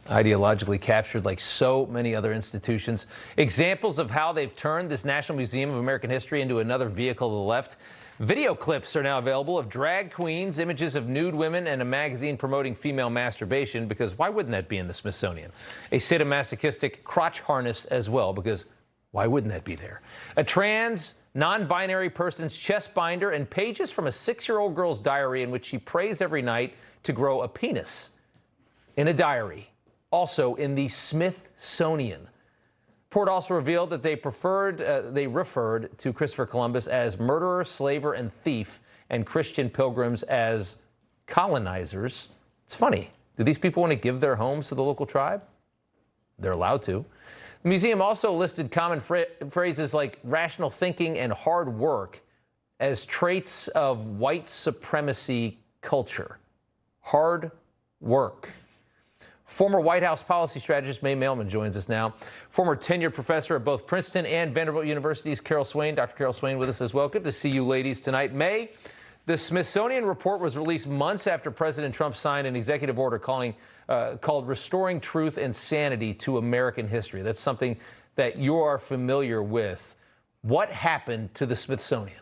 Ideologically captured like so many other institutions. Examples of how they've turned this National Museum of American History into another vehicle of the left. Video clips are now available of drag queens, images of nude women, and a magazine promoting female masturbation, because why wouldn't that be in the Smithsonian? A sadomasochistic crotch harness as well, because why wouldn't that be there? A trans, non-binary person's chest binder, and pages from a 6-year-old girl's diary in which she prays every night to grow a penis. In a diary, also in the Smithsonian. Report also revealed that they referred to Christopher Columbus as murderer, slaver, and thief, and Christian pilgrims as colonizers. It's funny. Do these people want to give their homes to the local tribe? They're allowed to. The museum also listed common phrases like rational thinking and hard work as traits of white supremacy culture. Hard work. Former White House policy strategist Mae Mailman joins us now. Former tenured professor at both Princeton and Vanderbilt Universities, Carol Swain. Dr. Carol Swain with us as well. Good to see you ladies tonight. Mae, the Smithsonian report was released months after President Trump signed an executive order called Restoring Truth and Sanity to American History. That's something that you are familiar with. What happened to the Smithsonian?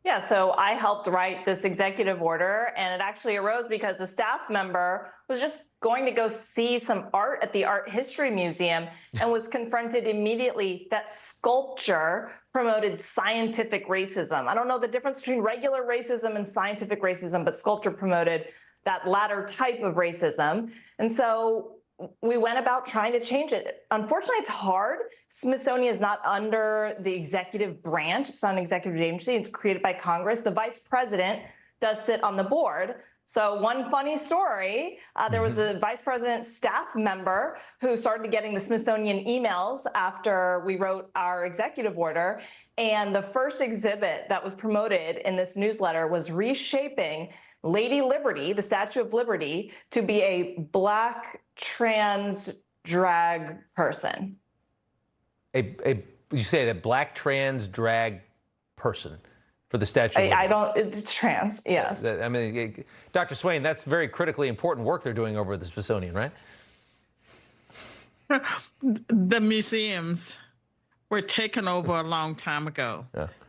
Yeah, so I helped write this executive order, and it actually arose because the staff member was just going to go see some art at the Art History Museum and was confronted immediately that sculpture promoted scientific racism. I don't know the difference between regular racism and scientific racism, but sculpture promoted that latter type of racism. And so we went about trying to change it. Unfortunately, it's hard. Smithsonian is not under the executive branch. It's not an executive agency. It's created by Congress. The vice president does sit on the board. So one funny story, there was a vice president staff member who started getting the Smithsonian emails after we wrote our executive order. And the first exhibit that was promoted in this newsletter was reshaping Lady Liberty, the Statue of Liberty, to be a Black trans drag person. You say a Black trans drag person for the Statue of Liberty. It's trans, yes. I mean, Dr. Swain, that's very critically important work they're doing over at the Smithsonian, right? The museums were taken over a long time ago,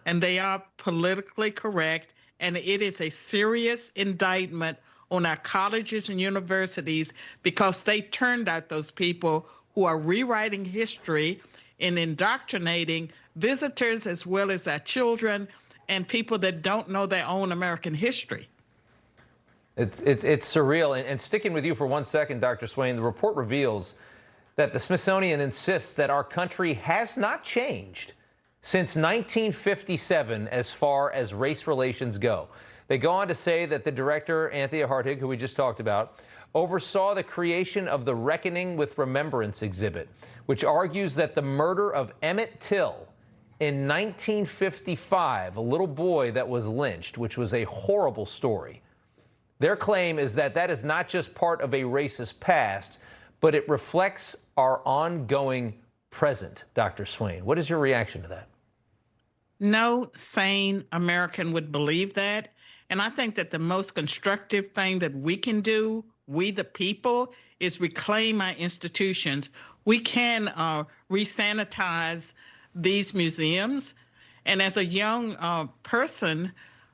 and they are politically correct, and it is a serious indictment on our colleges and universities because they turned out those people who are rewriting history and indoctrinating visitors as well as our children and people that don't know their own American history. It's surreal. And sticking with you for 1 second, Dr. Swain, the report reveals that the Smithsonian insists that our country has not changed since 1957 as far as race relations go. They go on to say that the director, Anthea Hartig, who we just talked about, oversaw the creation of the Reckoning with Remembrance exhibit, which argues that the murder of Emmett Till in 1955, a little boy that was lynched, which was a horrible story. Their claim is that that is not just part of a racist past, but it reflects our ongoing present, Dr. Swain. What is your reaction to that? No sane American would believe that. And I think that the most constructive thing that we can do, we the people, is reclaim our institutions. We can re-sanitize these museums. And as a young person,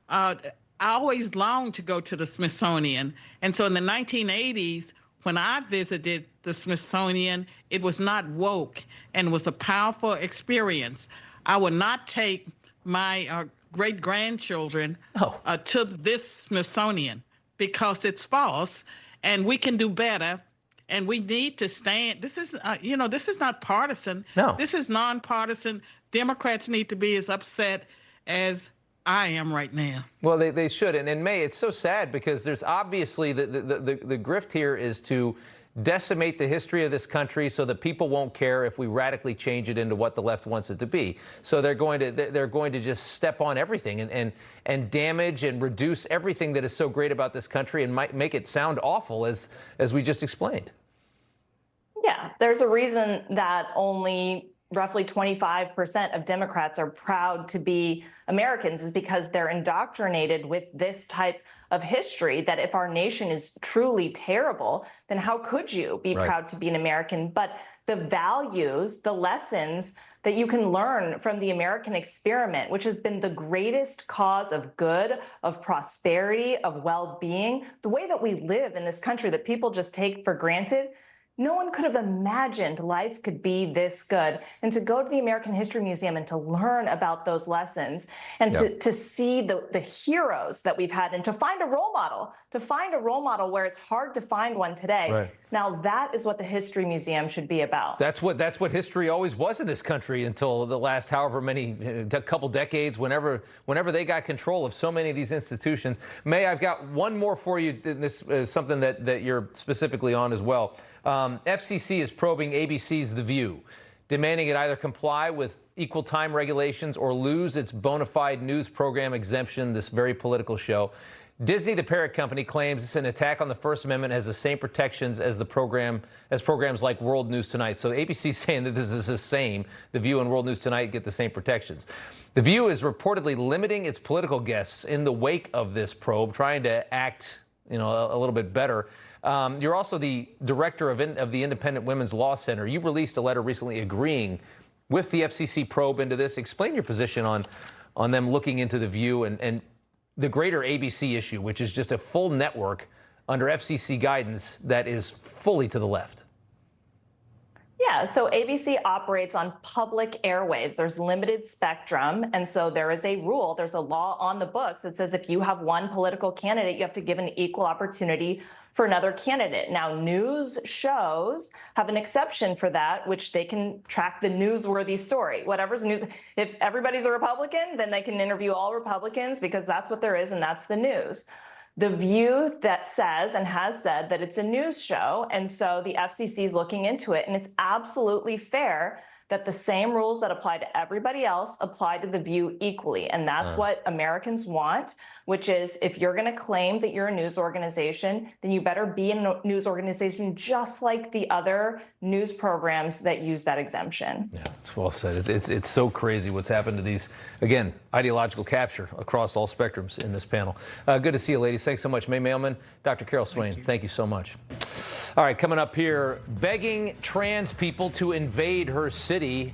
I always longed to go to the Smithsonian. And so in the 1980s, when I visited the Smithsonian, it was not woke and was a powerful experience. I would not take my great-grandchildren to this Smithsonian because it's false, and we can do better, and we need to stand. This is, this is not partisan. No. This is nonpartisan. Democrats need to be as upset as I am right now. Well, they should. And in May, it's so sad because there's obviously the grift here is to decimate the history of this country so that people won't care if we radically change it into what the left wants it to be. So they're going to just step on everything and damage and reduce everything that is so great about this country and might make it sound awful, as we just explained. Yeah, there's a reason that only roughly 25% of Democrats are proud to be Americans, is because they're indoctrinated with this type of history, that if our nation is truly terrible, then how could you be proud to be an American? But the values, the lessons that you can learn from the American experiment, which has been the greatest cause of good, of prosperity, of well-being, the way that we live in this country that people just take for granted. No one could have imagined life could be this good. And to go to the American History Museum and to learn about those lessons and to see the heroes that we've had and to find a role model where it's hard to find one today. Right. Now that is what the History Museum should be about. That's what history always was in this country until the last however many, a couple decades, whenever they got control of so many of these institutions. May, I've got one more for you. This is something that you're specifically on as well. FCC is probing ABC's The View, demanding it either comply with equal time regulations or lose its bona fide news program exemption, this very political show. Disney, the parent company, claims it's an attack on the First Amendment, has the same protections as programs like World News Tonight. So ABC is saying that this is the same. The View and World News Tonight get the same protections. The View is reportedly limiting its political guests in the wake of this probe, trying to act, a little bit better. You're also the director of the Independent Women's Law Center. You released a letter recently agreeing with the FCC probe into this. Explain your position on them looking into The View and the greater ABC issue, which is just a full network under FCC guidance that is fully to the left. Yeah, so ABC operates on public airwaves. There's limited spectrum, and so there is a rule, there's a law on the books that says if you have one political candidate, you have to give an equal opportunity for another candidate. Now, news shows have an exception for that, which they can track the newsworthy story. Whatever's news, if everybody's a Republican, then they can interview all Republicans because that's what there is and that's the news. The View that says and has said that it's a news show, and so the FCC is looking into it, and it's absolutely fair that the same rules that apply to everybody else apply to The View equally. And that's what Americans want, which is if you're going to claim that you're a news organization, then you better be a news organization just like the other news programs that use that exemption. Yeah, it's well said. It's so crazy what's happened to these, again, ideological capture across all spectrums in this panel. Good to see you, ladies. Thanks so much. May Mailman, Dr. Carol Swain, thank you so much. All right, coming up here, begging trans people to invade her city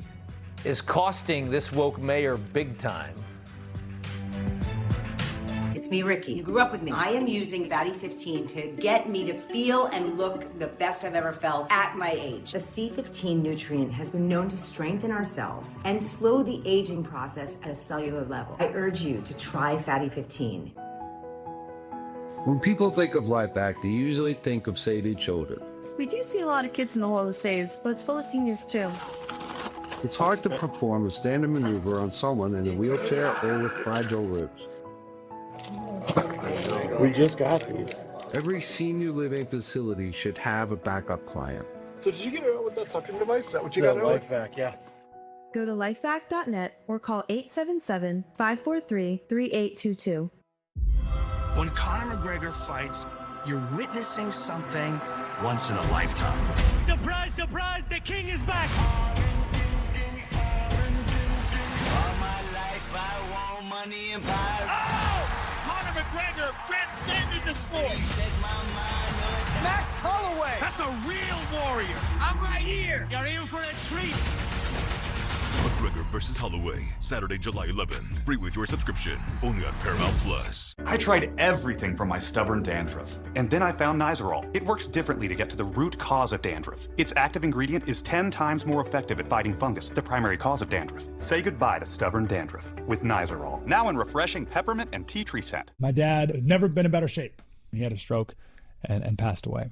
is costing this woke mayor big time. It's me, Ricky. You grew up with me. I am using Fatty 15 to get me to feel and look the best I've ever felt at my age. The C15 nutrient has been known to strengthen our cells and slow the aging process at a cellular level. I urge you to try Fatty 15. When people think of LifeVac, they usually think of saving children. We do see a lot of kids in the Hall of Saves, but it's full of seniors too. It's hard to perform a standard maneuver on someone in a wheelchair or with fragile ribs. We just got these. Every senior living facility should have a backup client. So did you get it with that suction device? Is that what you got? LifeVac, yeah. Go to lifevac.net or call 877-543-3822. When Conor McGregor fights, you're witnessing something once in a lifetime. Surprise, surprise, the king is back! Conor McGregor transcended the sport. Max Holloway. That's a real warrior. I'm right here. You're in for a treat. McGregor versus Holloway, Saturday, July 11. Free with your subscription. Only on Paramount Plus. I tried everything for my stubborn dandruff, and then I found Nizoral. It works differently to get to the root cause of dandruff. Its active ingredient is 10 times more effective at fighting fungus, the primary cause of dandruff. Say goodbye to stubborn dandruff with Nizoral. Now in refreshing peppermint and tea tree scent. My dad has never been in better shape. He had a stroke and passed away.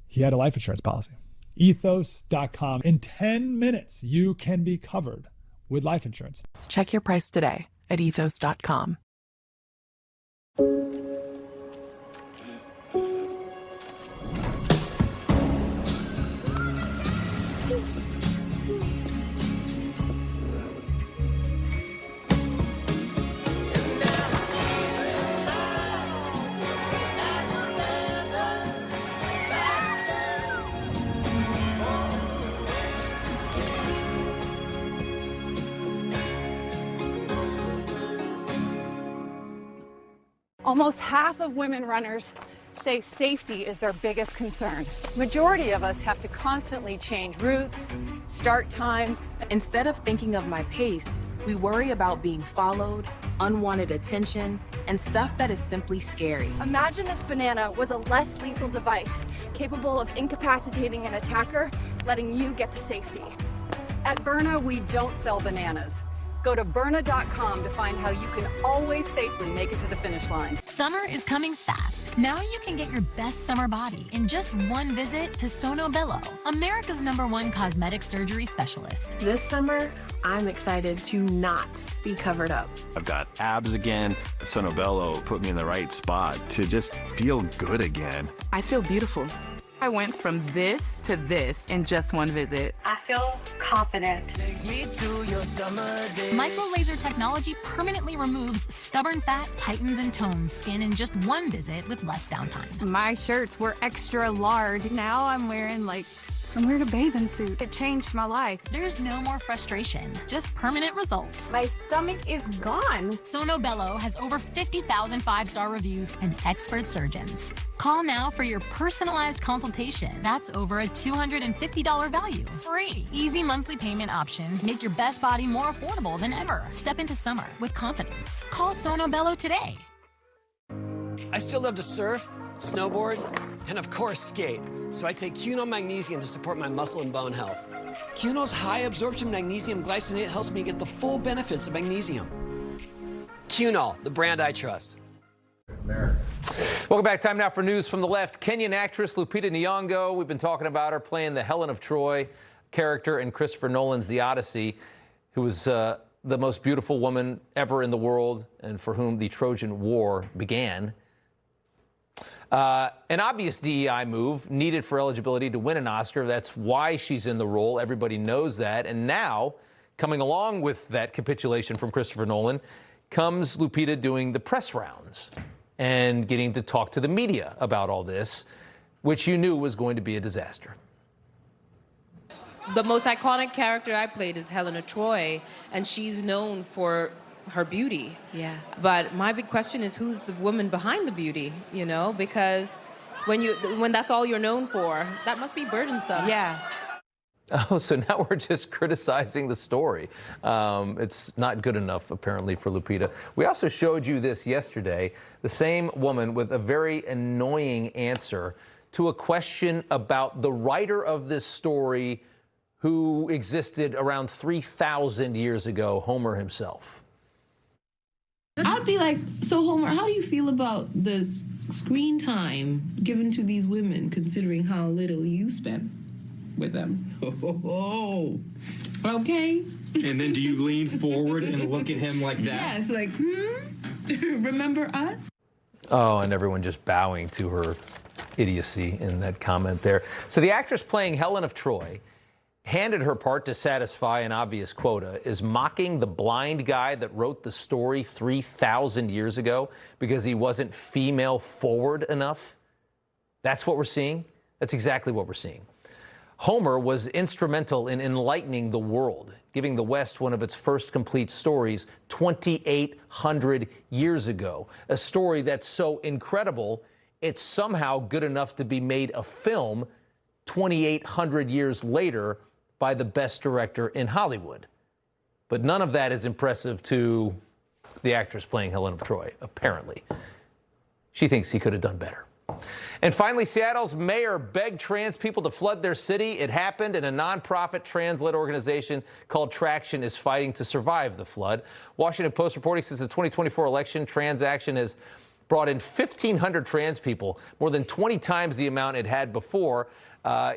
He had a life insurance policy. Ethos.com. In 10 minutes, you can be covered with life insurance. Check your price today at ethos.com. Almost half of women runners say safety is their biggest concern. Majority of us have to constantly change routes, start times. Instead of thinking of my pace, we worry about being followed, unwanted attention, and stuff that is simply scary. Imagine this banana was a less lethal device, capable of incapacitating an attacker, letting you get to safety. At Byrna, we don't sell bananas. Go to Byrna.com to find how you can always safely make it to the finish line. Summer is coming fast. Now you can get your best summer body in just one visit to Sono Bello, America's #1 cosmetic surgery specialist. This summer, I'm excited to not be covered up. I've got abs again. Sono Bello put me in the right spot to just feel good again. I feel beautiful. I went from this to this in just one visit. I feel confident. Micro laser technology permanently removes stubborn fat, tightens and tones skin in just one visit with less downtime. My shirts were extra large. Now I'm wearing a bathing suit. It changed my life. There's no more frustration, just permanent results. My stomach is gone. Sono Bello has over 50,000 5-star reviews and expert surgeons. Call now for your personalized consultation. That's over a $250 value. Free. Easy monthly payment options make your best body more affordable than ever. Step into summer with confidence. Call Sono Bello today. I still love to surf, snowboard, and of course skate. So I take Cunol Magnesium to support my muscle and bone health. Cunol's high absorption magnesium glycinate helps me get the full benefits of magnesium. Cunol, the brand I trust. Welcome back. Time now for news from the left. Kenyan actress Lupita Nyong'o. We've been talking about her playing the Helen of Troy character in Christopher Nolan's The Odyssey, who was the most beautiful woman ever in the world and for whom the Trojan War began. An obvious DEI move needed for eligibility to win an Oscar. That's why she's in the role. Everybody knows that. And now, coming along with that capitulation from Christopher Nolan, comes Lupita doing the press rounds and getting to talk to the media about all this, which you knew was going to be a disaster. The most iconic character I played is Helen of Troy, and she's known for her beauty. Yeah. But my big question is, who's the woman behind the beauty, because when that's all you're known for, that must be burdensome. Yeah. Oh, so now we're just criticizing the story. It's not good enough, apparently, for Lupita. We also showed you this yesterday, the same woman with a very annoying answer to a question about the writer of this story who existed around 3,000 years ago, Homer himself. I'd be like, so Homer, how do you feel about the screen time given to these women, considering how little you spent with them? Oh, okay. And then do you lean forward and look at him like that? Yes, like, remember us? Oh, and everyone just bowing to her idiocy in that comment there. So the actress playing Helen of Troy, handed her part to satisfy an obvious quota, is mocking the blind guy that wrote the story 3,000 years ago because he wasn't female forward enough. That's what we're seeing. That's exactly what we're seeing. Homer was instrumental in enlightening the world, giving the West one of its first complete stories 2,800 years ago. A story that's so incredible, it's somehow good enough to be made a film 2,800 years later by the best director in Hollywood. But none of that is impressive to the actress playing Helen of Troy, apparently. She thinks he could have done better. And finally, Seattle's mayor begged trans people to flood their city. It happened, and a nonprofit trans-led organization called Traction is fighting to survive the flood. Washington Post reporting since the 2024 election, Trans Action has brought in 1,500 trans people, more than 20 times the amount it had before.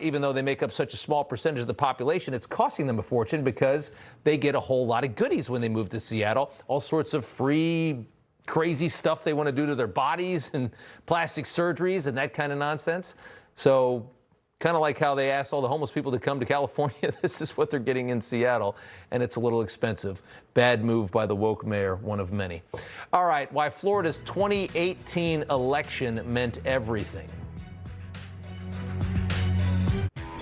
Even though they make up such a small percentage of the population, it's costing them a fortune because they get a whole lot of goodies when they move to Seattle. All sorts of free, crazy stuff they want to do to their bodies and plastic surgeries and that kind of nonsense. So kind of like how they asked all the homeless people to come to California, this is what they're getting in Seattle, and it's a little expensive. Bad move by the woke mayor, one of many. All right, why Florida's 2018 election meant everything.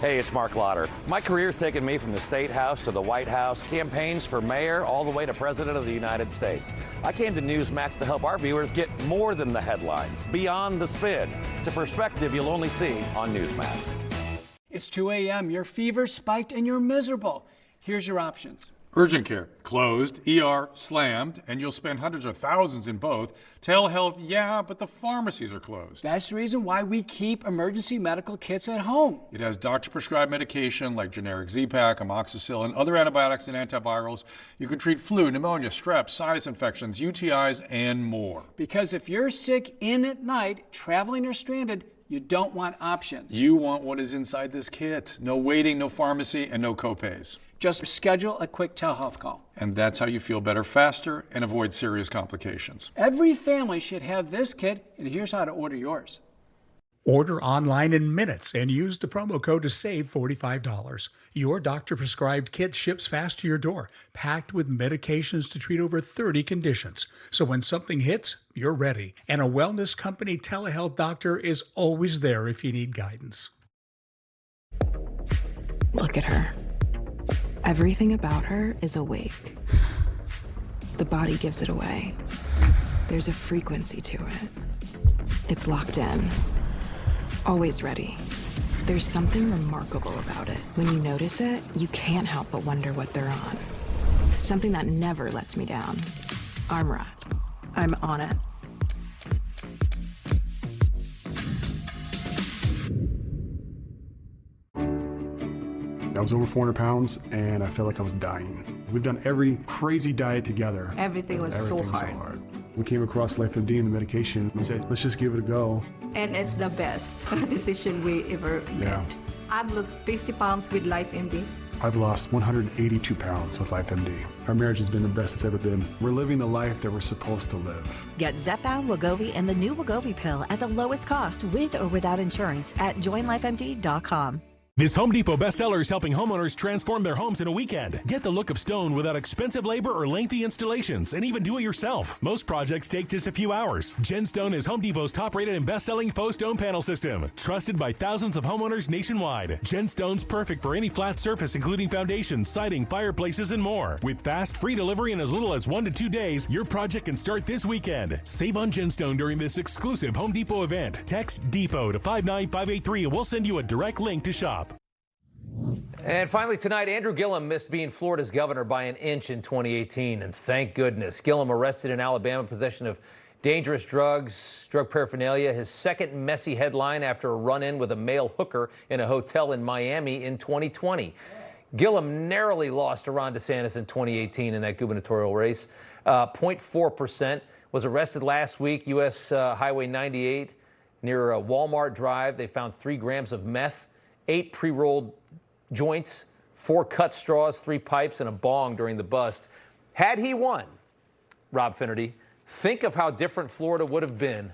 Hey, it's Mark Lauder. My career's taken me from the State House to the White House, campaigns for mayor, all the way to President of the United States. I came to Newsmax to help our viewers get more than the headlines, beyond the spin. It's a perspective you'll only see on Newsmax. It's 2 a.m., your fever spiked and you're miserable. Here's your options. Urgent care, closed. ER, slammed. And you'll spend hundreds of thousands in both. Telehealth, yeah, but the pharmacies are closed. That's the reason why we keep emergency medical kits at home. It has doctor-prescribed medication like generic Z-Pak, amoxicillin, other antibiotics and antivirals. You can treat flu, pneumonia, strep, sinus infections, UTIs, and more. Because if you're sick in at night, traveling or stranded, you don't want options. You want what is inside this kit. No waiting, no pharmacy, and no copays. Just schedule a quick telehealth call. And that's how you feel better faster and avoid serious complications. Every family should have this kit, and here's how to order yours. Order online in minutes and use the promo code to save $45. Your doctor-prescribed kit ships fast to your door, packed with medications to treat over 30 conditions. So when something hits, you're ready. And a wellness company telehealth doctor is always there if you need guidance. Look at her. Everything about her is awake. The body gives it away. There's a frequency to it. It's locked in. Always ready. There's something remarkable about it. When you notice it, you can't help but wonder what they're on. Something that never lets me down. Armra. I'm on it. I was over 400 pounds and I felt like I was dying. We've done every crazy diet together. Everything was so hard. We came across LifeMD and the medication and said, let's just give it a go. And it's the best decision we ever made. I've lost 50 pounds with LifeMD. I've lost 182 pounds with LifeMD. Our marriage has been the best it's ever been. We're living the life that we're supposed to live. Get Zepbound, Wegovy, and the new Wegovy pill at the lowest cost with or without insurance at joinlifemd.com. This Home Depot bestseller is helping homeowners transform their homes in a weekend. Get the look of stone without expensive labor or lengthy installations, and even do it yourself. Most projects take just a few hours. GenStone is Home Depot's top-rated and best-selling faux stone panel system, trusted by thousands of homeowners nationwide. GenStone's perfect for any flat surface, including foundations, siding, fireplaces, and more. With fast, free delivery in as little as 1 to 2 days, your project can start this weekend. Save on GenStone during this exclusive Home Depot event. Text DEPOT to 59583 and we'll send you a direct link to shop. And finally tonight, Andrew Gillum missed being Florida's governor by an inch in 2018, and thank goodness. Gillum arrested in Alabama, possession of dangerous drugs, drug paraphernalia, his second messy headline after a run-in with a male hooker in a hotel in Miami in 2020. Gillum narrowly lost to Ron DeSantis in 2018 in that gubernatorial race. 0.4%, was arrested last week, U.S. Highway 98 near Walmart Drive. They found 3 grams of meth, 8 pre-rolled joints, 4 cut straws, 3 pipes, and a bong during the bust. Had he won, Rob Finnerty, think of how different Florida would have been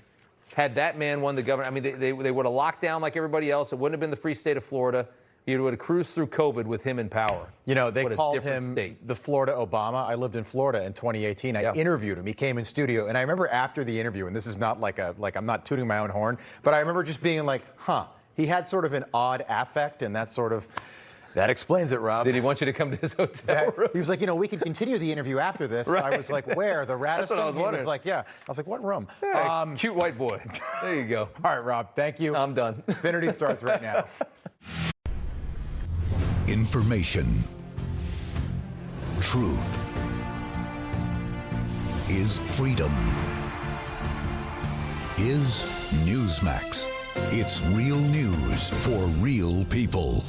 had that man won the governor. I mean, they would have locked down like everybody else. It wouldn't have been the free state of Florida. You would have cruised through COVID with him in power. You know, they called him the Florida Obama. I lived in Florida in 2018. I interviewed him. He came in studio, and I remember after the interview, and this is not like I'm not tooting my own horn, but I remember just being like, huh. He had sort of an odd affect, and that explains it, Rob. Did he want you to come to his hotel room? He was like, we can continue the interview after this. Right. I was like, where? The Radisson? That's what I was wondering. He was like, yeah. I was like, what room? Hey, cute white boy. There you go. All right, Rob, thank you. I'm done. Infinity starts right now. Information. Truth is freedom. Is Newsmax. It's real news for real people.